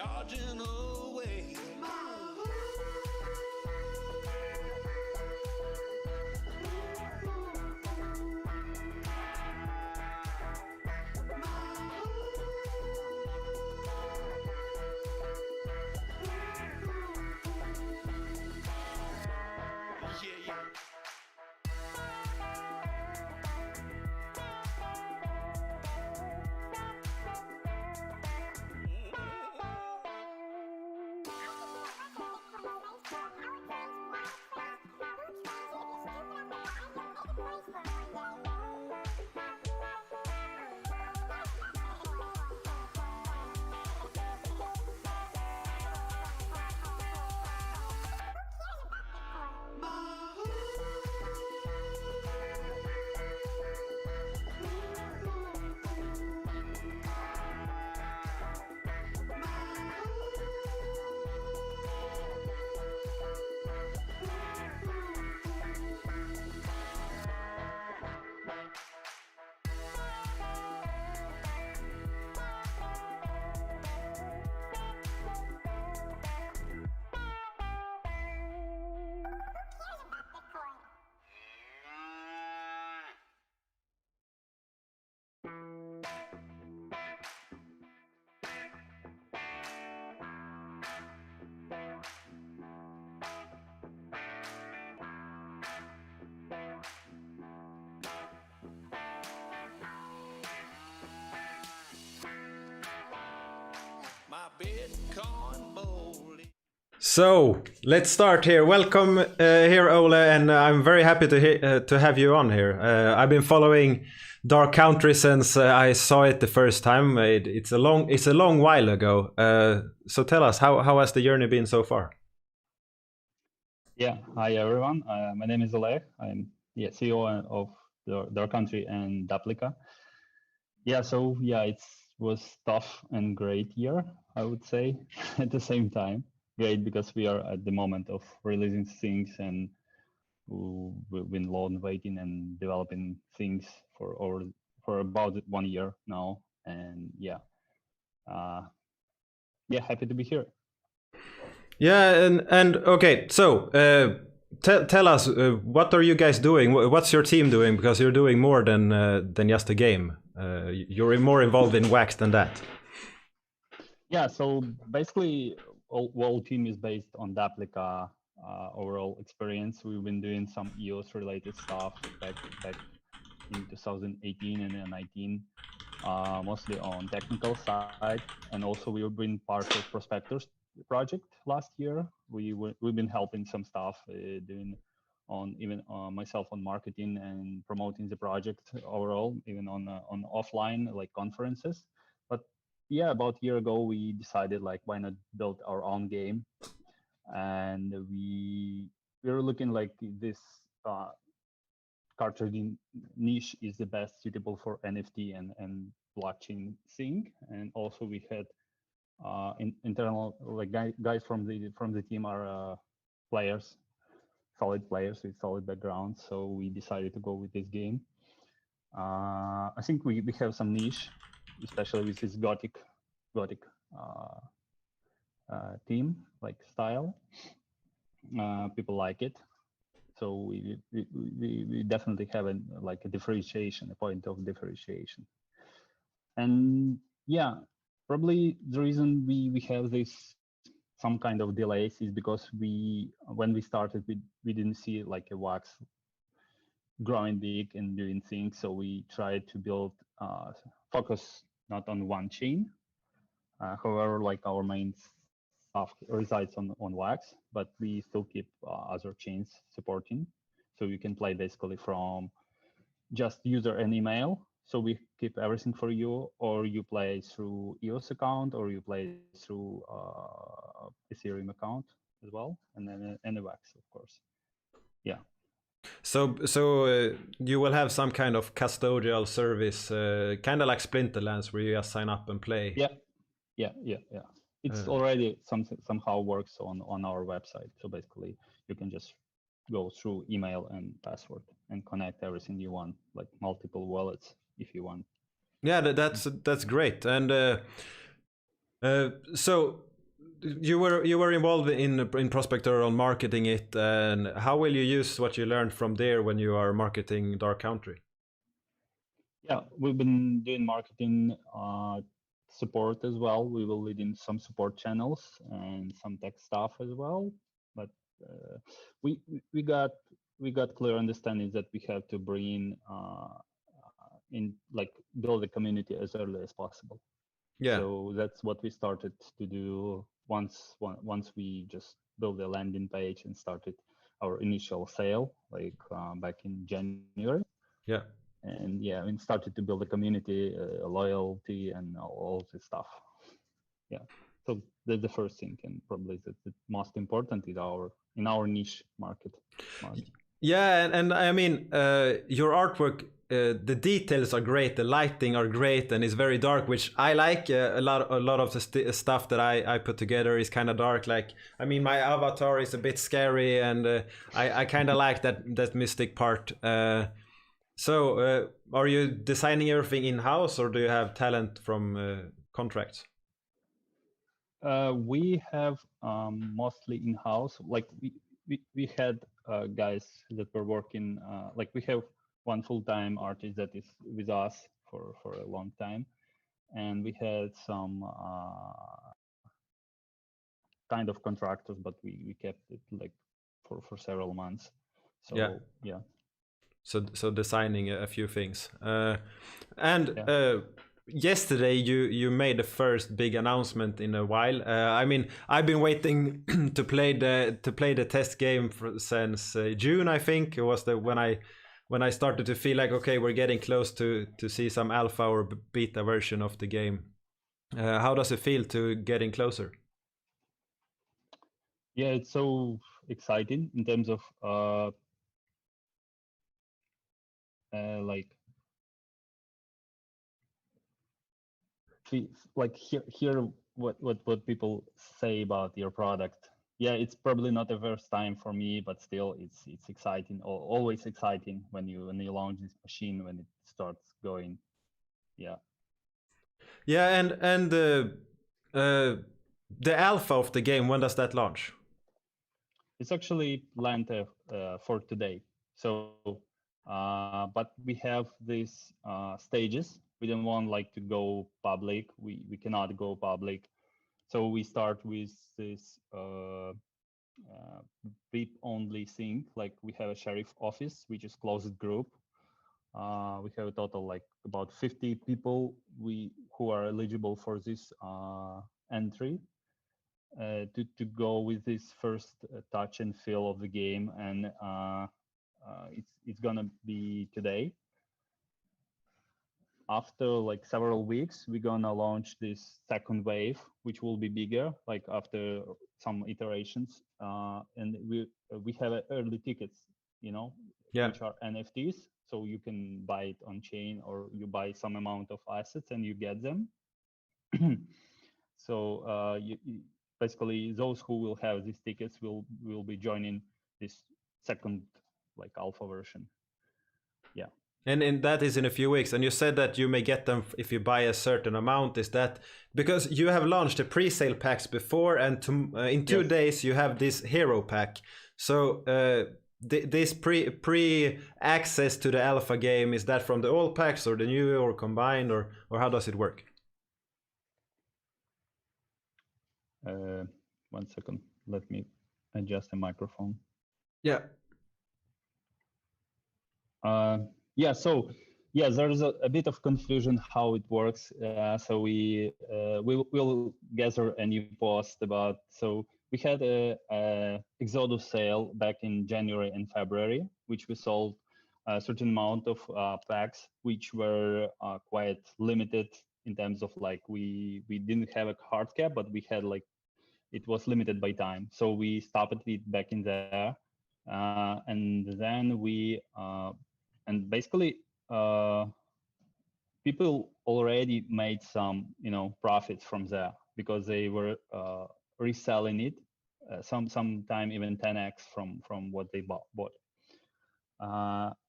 charging away. So let's start here. Welcome here, Oleh, and I'm very happy to have you on here. I've been following Dark Country since I saw it the first time. It's a long while ago. So tell us, how has the journey been so far? Yeah, hi everyone. My name is Oleh. I'm CEO of Dark Country and Dapplica. It was tough and great year, I would say, at the same time. Great because we are at the moment of releasing things, and we've been long waiting and developing things for about 1 year now, and happy to be here. Yeah, and okay, so tell us, what are you guys doing? What's your team doing? Because you're doing more than just a game. You're more involved in Wax than that. Yeah, so basically, whole team is based on Dapplica overall experience. We've been doing some EOS related stuff back in 2018 and 2019, mostly on technical side, and also we've been part of Prospectors project last year. We've been helping some stuff, doing on even myself on marketing and promoting the project overall, even on offline like conferences. But yeah, about a year ago we decided like why not build our own game, and we were looking like this card trading niche is the best suitable for NFT and blockchain thing. And also we had internal like guys from the team are players, solid players with solid backgrounds, so we decided to go with this game. I think we have some niche, especially with this gothic theme, like style. People like it, so we definitely have a differentiation, a point of differentiation. And yeah, probably the reason we have this some kind of delays is because when we started we didn't see like a Wax growing big and doing things, so we tried to build focus not on one chain. However, like our main stuff resides on Wax, but we still keep other chains supporting, so you can play basically from just user and email. So we keep everything for you, or you play through EOS account, or you play through Ethereum account as well, and then and Wax, of course. Yeah. So you will have some kind of custodial service, kind of like Splinterlands, where you just sign up and play. Yeah. It's already somehow works on our website. So basically, you can just go through email and password and connect everything you want, like multiple wallets if you want. Yeah, that's great. And so you were involved in Prospector on marketing it, and how will you use what you learned from there when you are marketing Dark Country? Yeah, we've been doing marketing support as well. We will lead in some support channels and some tech stuff as well. But we got clear understanding that we have to bring in like build a community as early as possible. Yeah. So that's what we started to do once we just built a landing page and started our initial sale, like back in January. Yeah. And yeah, we started to build a community, loyalty, and all this stuff. Yeah, so that's the first thing, and probably the most important is in our niche market. Yeah, and I mean, your artwork, the details are great, the lighting are great, and it's very dark, which I like. A lot of the stuff that I put together is kind of dark. Like, I mean, my avatar is a bit scary, and I kind of like that mystic part. So, are you designing everything in-house, or do you have talent from contracts? We have mostly in-house. Like we had guys that were working. Like we have one full-time artist that is with us for a long time, and we had some kind of contractors, but we kept it like for several months. So yeah. So designing a few things, yesterday you made the first big announcement in a while. I mean, I've been waiting to play the test game since June. I think it was when I started to feel like, okay, we're getting close to see some alpha or beta version of the game. How does it feel to getting closer? Yeah, it's so exciting in terms of like hear what people say about your product. Yeah, it's probably not the first time for me, but still it's exciting, always exciting when you launch this machine, when it starts going. Yeah. Yeah, and the alpha of the game, when does that launch? It's actually planned for today. So but we have these stages. We don't want like to go public. We cannot go public. So we start with this VIP only thing. Like we have a sheriff office, which is closed group. We have a total like about 50 people who are eligible for this entry to go with this first touch and feel of the game, and it's gonna be today. After like several weeks, we're gonna launch this second wave, which will be bigger, like after some iterations. And we have early tickets, which are NFTs. So you can buy it on chain, or you buy some amount of assets and you get them. So basically, those who will have these tickets will be joining this second like alpha version. Yeah. And that is in a few weeks. And you said that you may get them if you buy a certain amount. Is that because you have launched the pre-sale packs before, and in 2 days you have this hero pack? So this pre access to the alpha game, is that from the old packs or the new or combined, or how does it work? 1 second. Let me adjust the microphone. Yeah. Yeah, so yeah, there's a bit of confusion how it works. So we will gather a new post about. So we had a Exodus sale back in January and February, which we sold a certain amount of packs, which were quite limited in terms of like we didn't have a hard cap, but we had like it was limited by time. So we stopped it back in there, and then we. And basically, people already made some, profits from there because they were reselling it, sometime even 10x from what they bought.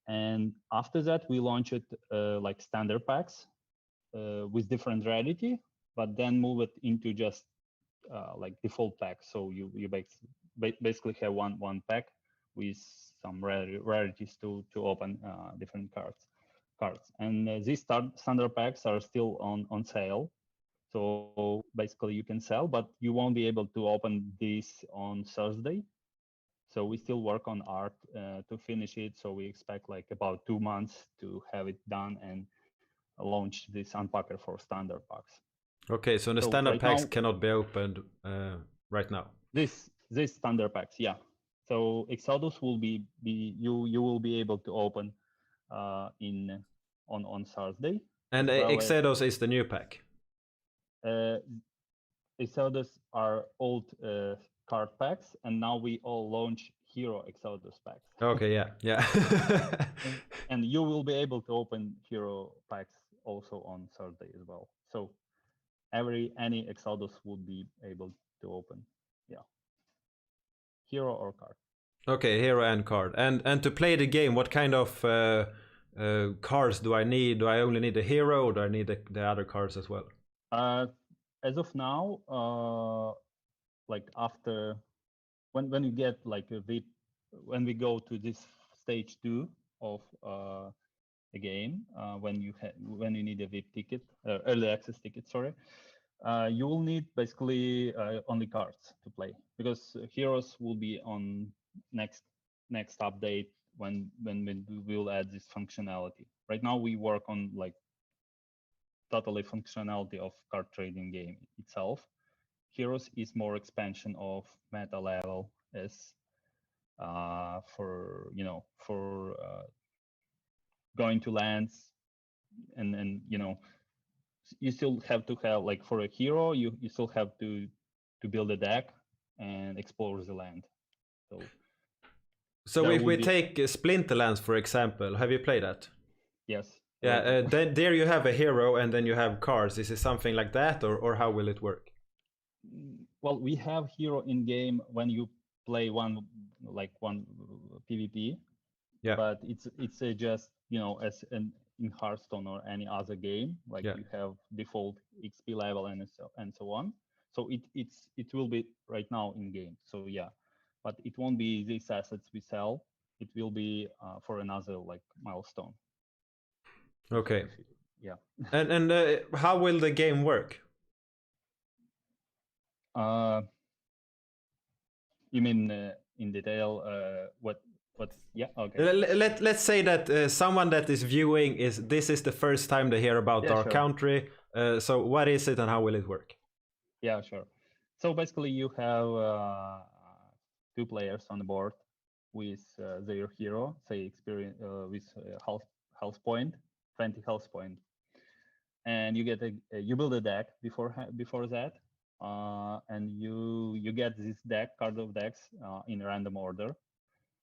And after that, we launched like standard packs with different rarity, but then move it into just like default pack. So you basically have one pack with some rarities to open different cards. And these standard packs are still on sale. So basically you can sell, but you won't be able to open this on Thursday. So we still work on art to finish it. So we expect like about 2 months to have it done and launch this unpacker for standard packs. Okay, so the standard right packs now, cannot be opened right now. This standard packs, yeah. So Exodus will be you will be able to open on Thursday. And Exodus is the new pack. Exodus are old card packs, and now we all launch Hero Exodus packs. Okay, yeah. And you will be able to open Hero packs also on Thursday as well. So any Exodus would be able to open, yeah. Hero or card. Okay, hero and card. And to play the game, what kind of cards do I need? Do I only need the hero, or do I need the other cards as well? As of now, like after when you get like a VIP, when we go to this stage 2 of a game, when you need a VIP ticket, early access ticket, sorry, you will need basically only cards to play, because heroes will be on next update when we will add this functionality. Right now we work on like totally functionality of card trading game itself. Heroes is more expansion of meta level as for going to lands, and you still have to have, like, for a hero you still have to build a deck and explore the land. So if we take Splinterlands for example, have you played that? Yes. Yeah, then there you have a hero and then you have cards. Is it something like that, or how will it work? Well, we have hero in game when you play one PvP. Yeah. But it's just, as in Hearthstone or any other game, like, yeah, you have default XP level and so on. So it will be right now in game. So yeah, but it won't be these assets we sell. It will be for another like milestone. Okay. Yeah. And how will the game work? You mean in detail? What? Yeah. Okay. Let's say that someone that is viewing this is the first time they hear about our country. So what is it and how will it work? Yeah, sure. So basically, you have 2 players on the board with their hero, say experience with health point, 20 health point, and you get you build a deck before that, and you get this card of decks in random order.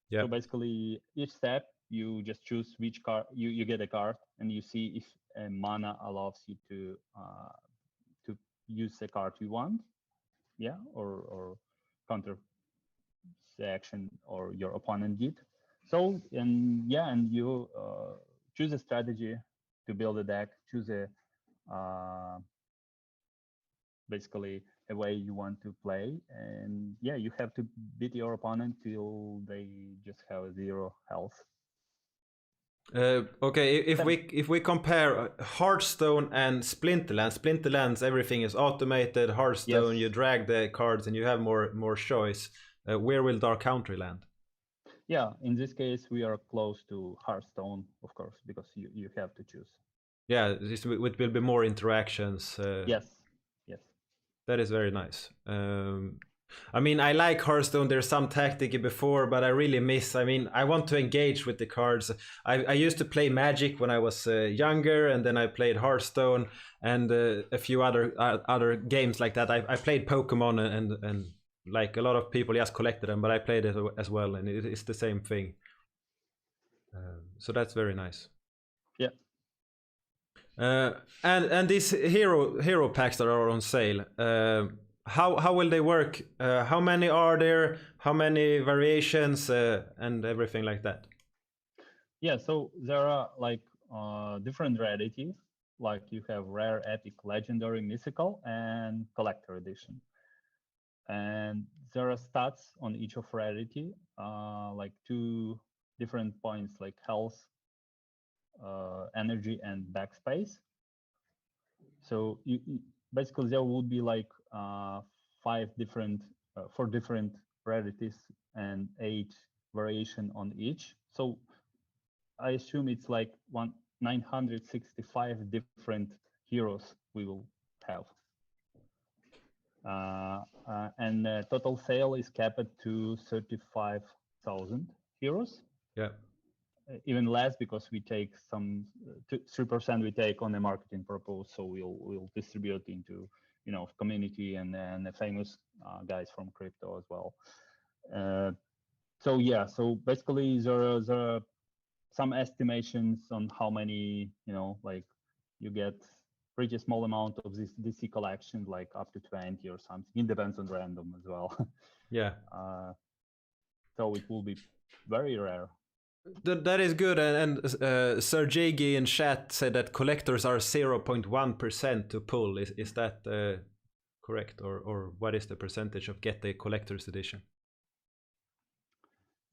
Yeah. So basically, each step you just choose which card you get a card, and you see if mana allows you to use the card you want, yeah, or counter the action or your opponent did. So and you choose a strategy to build a deck, choose a basically a way you want to play, and yeah, you have to beat your opponent till they just have 0 health. Okay, if we compare Hearthstone and Splinterlands, everything is automated. Hearthstone, yes, you drag the cards and you have more choice. Where will Dark Country land? Yeah, in this case, we are close to Hearthstone, of course, because you have to choose. Yeah, it will be more interactions. Yes. That is very nice. I mean, I like Hearthstone. There's some tactic before, but I really miss. I mean, I want to engage with the cards. I used to play Magic when I was younger, and then I played Hearthstone and a few other games like that. I played Pokemon and like a lot of people just collected them, but I played it as well, and it's the same thing. So that's very nice. Yeah. And these hero packs that are on sale. How will they work? How many are there? How many variations and everything like that? Yeah, so there are like different rarities. Like you have rare, epic, legendary, mythical, and collector edition. and there are stats on each of rarity, like 2 different points, like health, energy, and backspace. So basically there would be like 4 different rarities and 8 variation on each. So I assume it's like 965 different heroes we will have. And total sale is capped to 35,000 heroes. Yeah. Even less because we take some 3% we take on the marketing purpose, so we'll distribute into community and the famous guys from crypto as well. So yeah, so basically there are some estimations on how many, like you get pretty small amount of this DC collection, like up to 20 or something. It depends on random as well. Yeah. So it will be very rare. That is good, and Sergey in chat said that collectors are 0.1% to pull. Is that correct, or what is the percentage of get the collector's edition?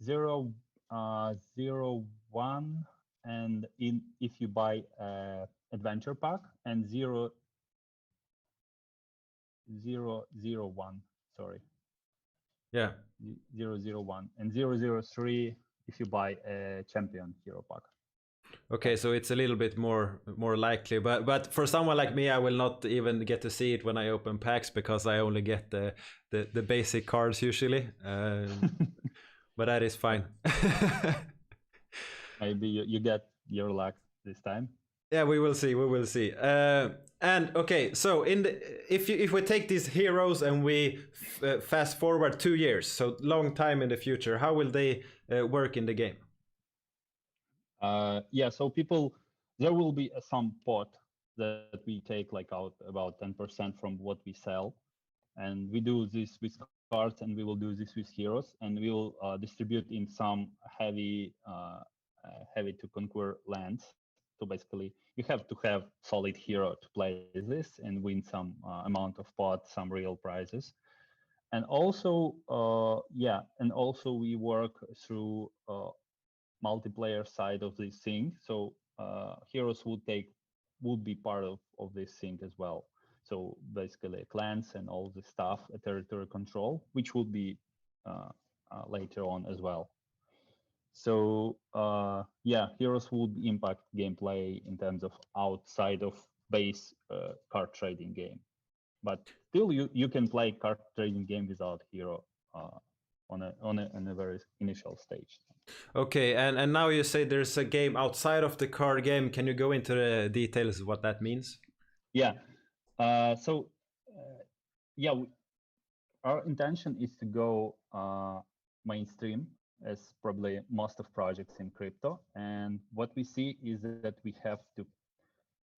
0.01, and if you buy adventure pack, and 0.001. Sorry. Yeah. 0.001 and 0.03 if you buy a champion hero pack. Okay, so it's a little bit more likely, but for someone like me, I will not even get to see it when I open packs because I only get the basic cards usually. But that is fine. Maybe you get your luck this time. Yeah, we will see. We will see. And okay, so if we take these heroes and we fast forward 2 years, so long time in the future, how will they work in the game? Yeah, so there will be some pot that we take like out about 10% from what we sell, and we do this with cards, and we will do this with heroes, and we will distribute in some heavy to conquer lands. So basically, you have to have solid hero to play this and win some amount of pot, some real prizes. And also, we work through multiplayer side of this thing. So heroes would be part of this thing as well. So basically clans and all the stuff, territory control, which would be later on as well. So heroes would impact gameplay in terms of outside of base card trading game. But still, you can play card trading game without hero on a very initial stage. Okay, and now you say there's a game outside of the card game. Can you go into the details of what that means? Yeah. Our intention is to go mainstream, as probably most of projects in crypto. And what we see is that we have to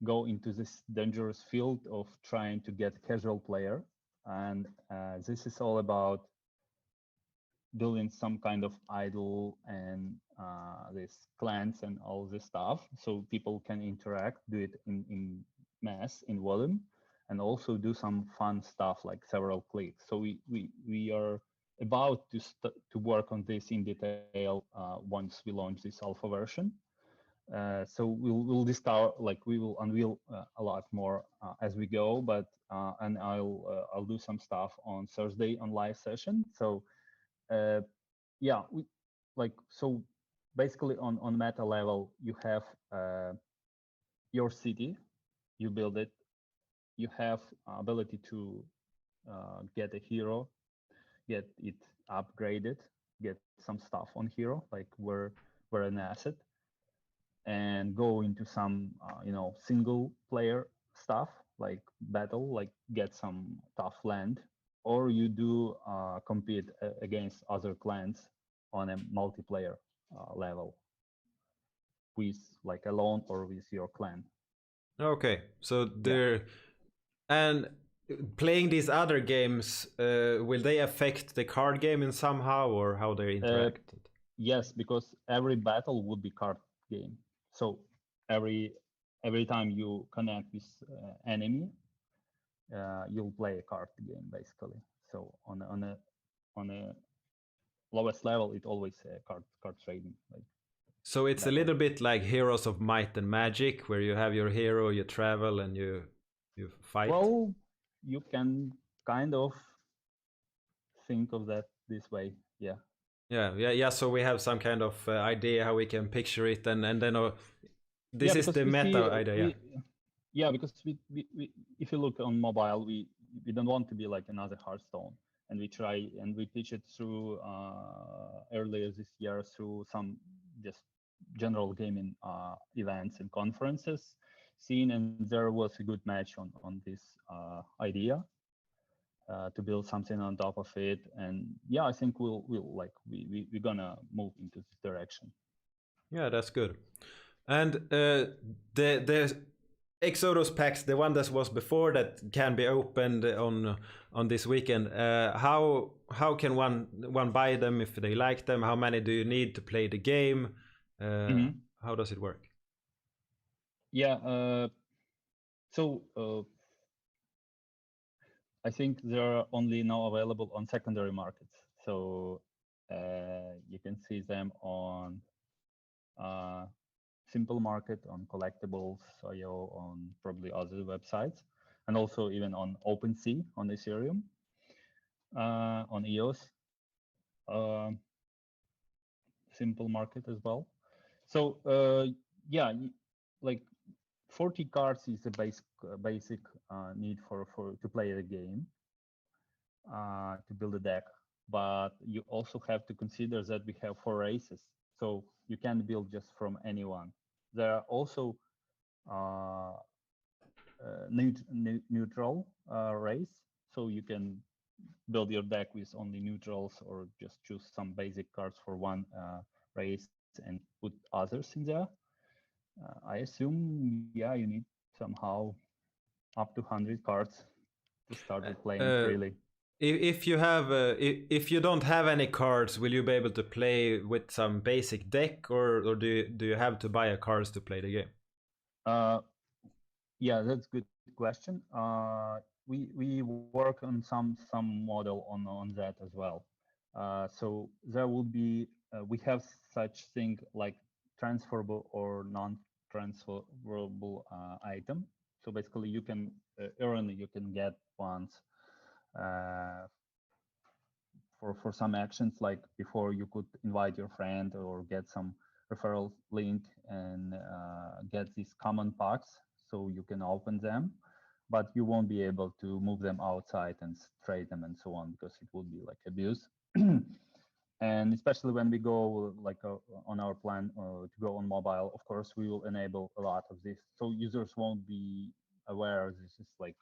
go into this dangerous field of trying to get casual player. And this is all about building some kind of idol and these clans and all this stuff, so people can interact, do it in mass, in volume, and also do some fun stuff like several clicks. So we are about to work on this in detail once we launch this alpha version. So we'll discover, like we will unveil a lot more as we go, but and I'll do some stuff on Thursday on live session. So so basically on meta level, you have your city, you build it, you have ability to get a hero, get it upgraded, get some stuff on hero, like we're an asset, and go into some single player stuff like battle, like get some tough land, or you do compete against other clans on a multiplayer level with like alone or with your clan. Okay, so they're and playing these other games, will they affect the card game in somehow, or how they interact? Yes, because every battle would be card game. So every time you connect with enemy, you'll play a card game basically. So on a lowest level, it always card trading. Like So it's a that little one. bit like Heroes of Might and Magic, where you have your hero, you travel, and you fight. Well, you can kind of think of that this way. Yeah. Yeah. So we have some kind of idea how we can picture it, and then this Yeah, is because the we see meta idea. Yeah. yeah, because we if you look on mobile, we don't want to be like another Hearthstone, and we try and we pitch it through earlier this year through some just general gaming events and conferences scene, and there was a good match on this idea to build something on top of it. And yeah, I think we'll like we're gonna move into this direction. Yeah, that's good. And the Exodus packs, the one that was before that can be opened on this weekend. How can one buy them if they like them? How many do you need to play the game? How does it work? Yeah. So I think they're only now available on secondary markets. So you can see them on Simple Market, on Collectibles.io, on probably other websites, and also even on OpenSea on Ethereum, on EOS, Simple Market as well. So yeah, like 40 cards is the basic need for to play the game, to build a deck. But you also have to consider that we have 4 races, so you can't build just from anyone. There are also neutral race, so you can build your deck with only neutrals, or just choose some basic cards for one race and put others in there. I assume, yeah, you need somehow up to 100 cards to start with playing freely. If you have if you don't have any cards, will you be able to play with some basic deck, or do you have to buy a cards to play the game? Yeah, that's a good question. We work on some model on that as well. So there will be we have such thing like transferable or non-transferable item. So basically, you can you can get ones for some actions, like before you could invite your friend or get some referral link and get these common packs so you can open them, but you won't be able to move them outside and trade them and so on, because it would be like abuse. And especially when we go like on our plan to go on mobile, of course we will enable a lot of this, so users won't be aware this is like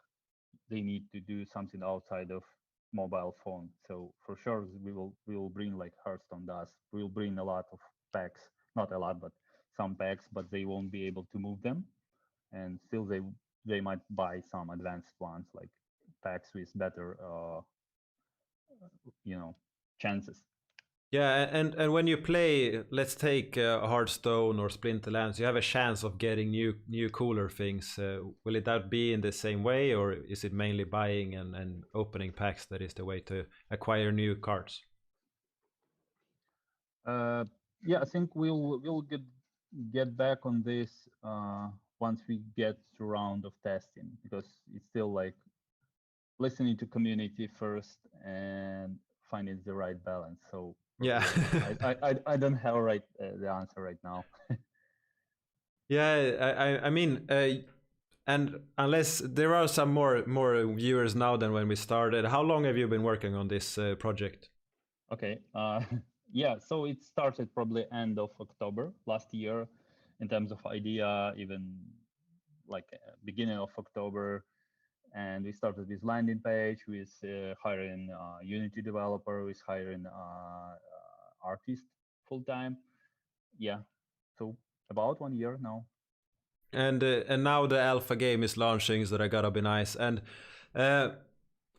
they need to do something outside of mobile phone. So for sure we will bring like Hearthstone does. We will bring a lot of packs, not a lot, but some packs, but they won't be able to move them. And still they might buy some advanced ones, like packs with better chances. Yeah, and when you play, let's take Hearthstone or Splinterlands, you have a chance of getting new cooler things. Will it that be in the same way, or is it mainly buying and opening packs that is the way to acquire new cards? Yeah, I think we'll get back on this once we get to round of testing, because it's still like listening to community first and finding the right balance. So Yeah. I don't have the answer right now. Yeah, I mean, and unless there are some more viewers now than when we started, how long have you been working on this project? Okay. Yeah, so it started probably end of October last year in terms of idea, even like beginning of October. And we started with landing page, with hiring Unity developer, with hiring artist full time. Yeah, so about 1 year now. And now the alpha game is launching, so that gotta be nice. And uh,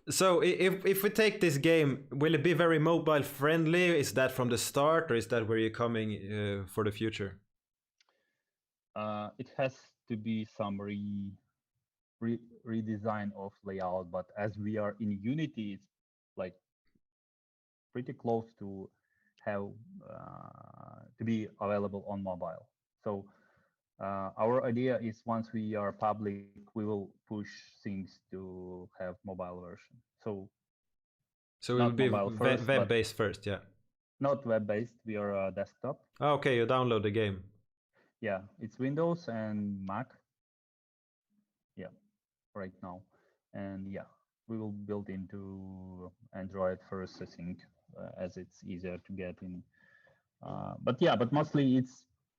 so if we take this game, will it be very mobile friendly? Is that from the start, or is that where you're coming for the future? It has to be some redesign of layout, but as we are in Unity, it's like pretty close to have to be available on mobile. So our idea is once we are public, we will push things to have mobile version. So So it will not be mobile first, but web-based first, yeah. not web-based. We are a desktop. Oh, okay, you download the game. Yeah, it's Windows and Mac. Yeah, right now, and yeah, we will build into Android first, I think, as it's easier to get in. But yeah, but mostly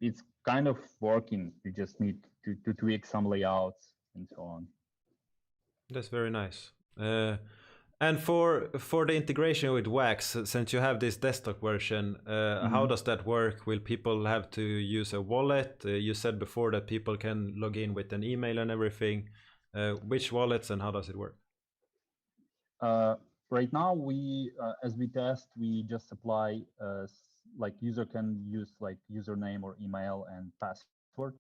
it's kind of working. You just need to tweak some layouts and so on. That's very nice. And for the integration with Wax, since you have this desktop version, how does that work? Will people have to use a wallet? You said before that people can log in with an email and everything. Which wallets and how does it work? Right now, we as we test, we just apply like user can use like username or email and password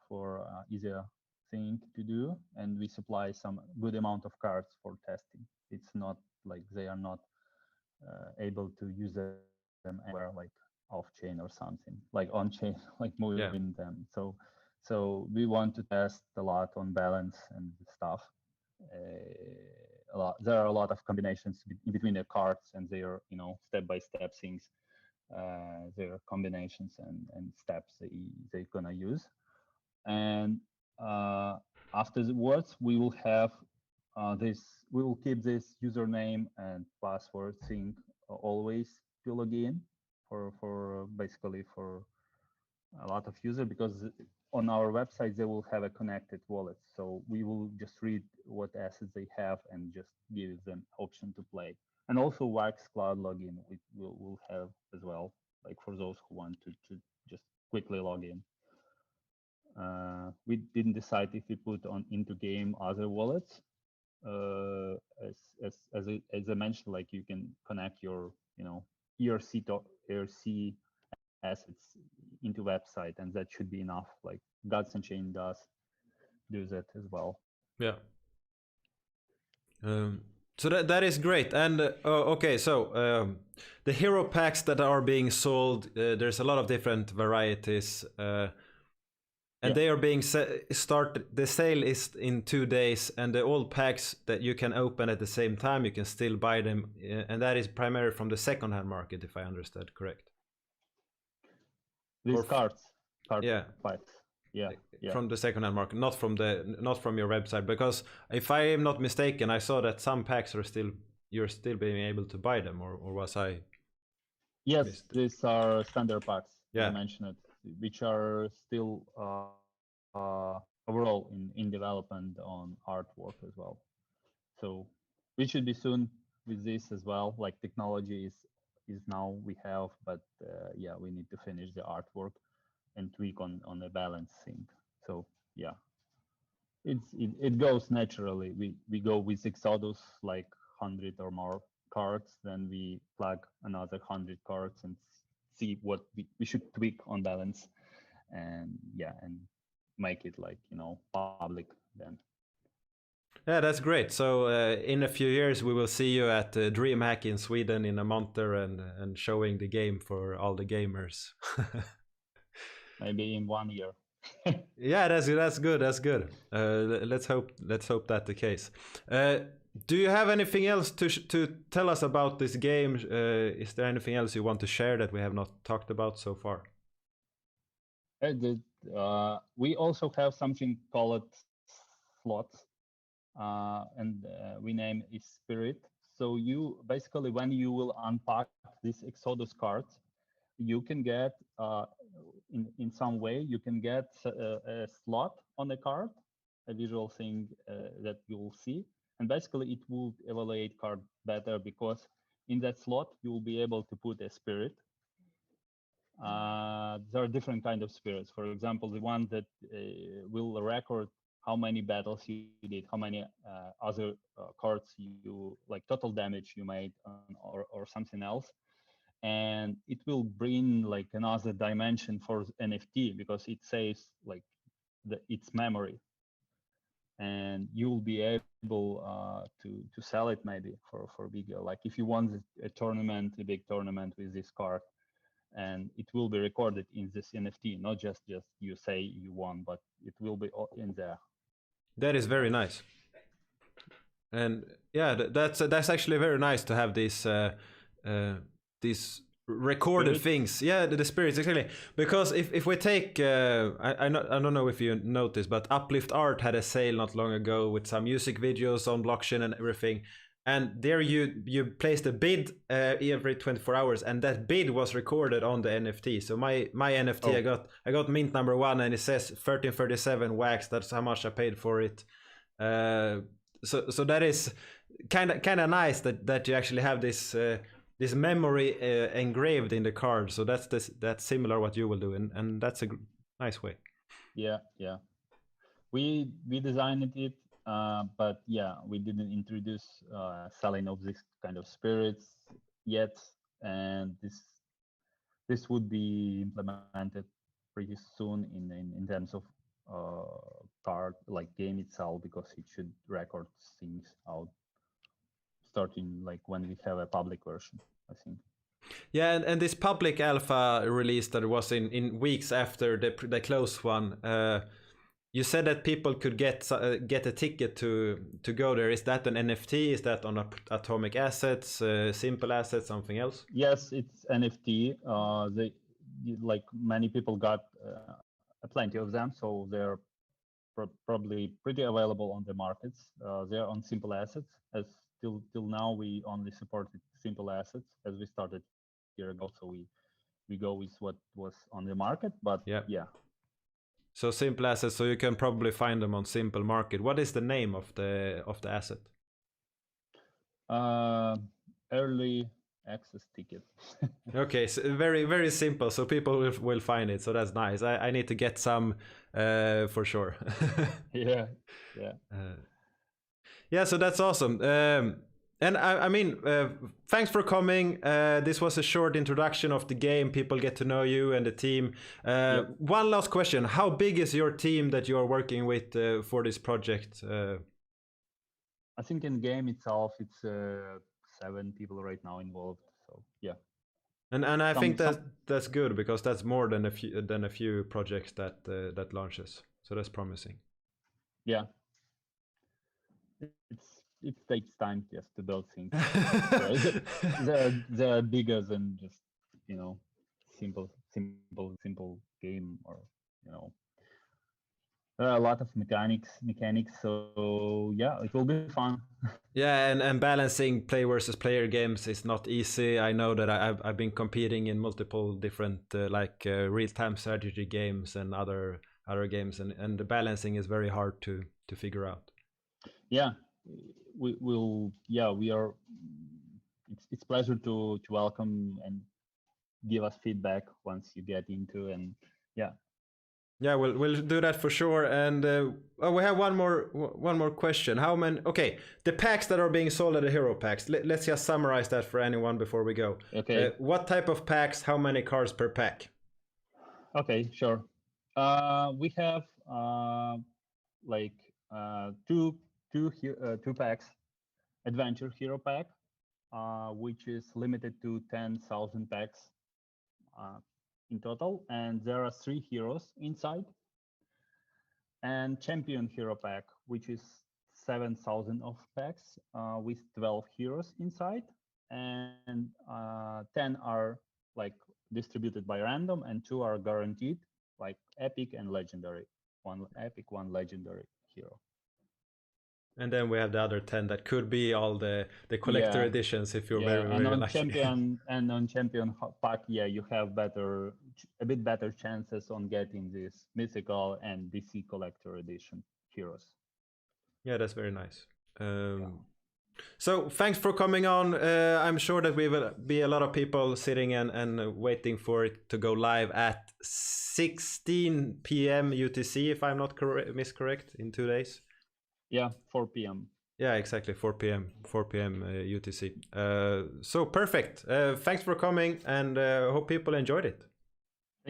for easier thing to do, and we supply some good amount of cards for testing. It's not like they are not able to use them anywhere, like off chain or something, like on chain, like moving them. So we want to test a lot on balance and stuff. There are a lot of combinations in between the cards and their step-by-step things, their combinations and steps they're gonna use. And afterwards we will have we will keep this username and password thing always to log in for basically for a lot of users, because on our website they will have a connected wallet, so we will just read what assets they have and just give them option to play. And also Wax Cloud login we will have as well, like for those who want to just quickly log in. We didn't decide if we put on into game other wallets. As I mentioned, like you can connect your ERC assets into website, and that should be enough. Like Gods and Chain does do that as well. Yeah. So that is great. And okay, so the hero packs that are being sold, there's a lot of different varieties. And they are being started. The sale is in 2 days, and the old packs that you can open at the same time, you can still buy them, and that is primarily from the second-hand market, if I understand correct. These card packs, from the second-hand market, not from your website, because if I am not mistaken, I saw that some packs are you're still being able to buy them, or was I? Yes, these are standard packs. Yeah, I mentioned it, which are still overall in development on artwork as well. So we should be soon with this as well. Like technology is now we have, but yeah, we need to finish the artwork and tweak on the balance thing. So yeah, it goes naturally. We go with Exodus like 100 or more cards, then we plug another 100 cards and see what we should tweak on balance, and yeah, and make it like public then. Yeah, that's great. So in a few years, we will see you at DreamHack in Sweden in a month and showing the game for all the gamers. Maybe in 1 year. Yeah, that's good. That's good. Let's hope that's the case. Do you have anything else to tell us about this game? Is there anything else you want to share that we have not talked about so far? We also have something called slots, and we name it Spirit. So you basically, when you will unpack this Exodus card, you can get in some way you can get a slot on the card, a visual thing that you will see, and basically it will evaluate card better, because in that slot you will be able to put a spirit. There are different kind of spirits. For example, the one that will record how many battles you did, how many other cards you like, total damage you made or something else. And it will bring like another dimension for NFT, because it saves like its memory. and you will be able to sell it maybe for bigger. Like if you won a tournament, a big tournament with this card, and it will be recorded in this NFT, not just you say you won, but it will be in there. That is very nice. And yeah, that's actually very nice to have these recorded Spirits? things. Yeah, the spirits, exactly. Because if we take I don't know if you noticed, but Uplift Art had a sale not long ago with some music videos on blockchain and everything. And there you placed a bid every 24 hours, and that bid was recorded on the NFT. So my NFT, I got mint number 1, and it says 1337 wax. That's how much I paid for it. So that is kind of nice that you actually have this this memory engraved in the card. So that's similar what you will do, and that's a nice way. Yeah. We designed it, but yeah, we didn't introduce selling of this kind of spirits yet, and this would be implemented pretty soon in terms of card, like game itself, because it should record things out starting like when we have a public version, I think. Yeah, and this public alpha release that was in weeks after the closed one, you said that people could get a ticket to go there. Is that an NFT? Is that on Atomic Assets, Simple Assets, something else? Yes, it's NFT. Like many people got plenty of them, so they're probably pretty available on the markets. They're on Simple Assets. As till now, we only supported Simple Assets as we started a year ago. So we go with what was on the market. But yeah. So Simple Assets. So you can probably find them on Simple Market. What is the name of the asset? Early access ticket. Okay, so very simple. So people will find it. So that's nice. I need to get some for sure. Yeah. Yeah, so that's awesome. And I mean, thanks for coming. This was a short introduction of the game. People get to know you and the team. Yep. One last question. How big is your team that you are working with for this project? I think in the game itself, it's 7 people right now involved. So yeah. And I think that's good, because that's more than a few projects that launches. So that's promising. Yeah. It takes time just to build things. they're bigger than just simple game, or there are a lot of mechanics. So yeah, it will be fun. Yeah, and balancing play versus player games is not easy. I know that I've been competing in multiple different real-time strategy games and other games, and the balancing is very hard to figure out. Yeah, we are. It's pleasure to welcome and give us feedback once you get into, and yeah. Yeah, we'll do that for sure. And we have one more question. How many? Okay, the packs that are being sold at the hero packs. Let's just summarize that for anyone before we go. Okay. What type of packs? How many cards per pack? Okay, sure. We have two packs. Adventure Hero Pack, which is limited to 10,000 packs in total, and there are 3 heroes inside. And Champion Hero Pack, which is 7,000 of packs with 12 heroes inside, and 10 are like distributed by random, and 2 are guaranteed, like epic and legendary. 1 epic, 1 legendary hero. And then we have the other 10 that could be all the collector editions if you're very and on lucky. Champion pack, you have a bit better chances on getting this mythical and DC collector edition heroes. Yeah, that's very nice. So thanks for coming on. I'm sure that we will be a lot of people sitting and waiting for it to go live at 16 PM UTC, if I'm not miscorrect, in 2 days. Yeah, 4 PM. Yeah, exactly, 4 PM UTC. So perfect. Thanks for coming, and hope people enjoyed it.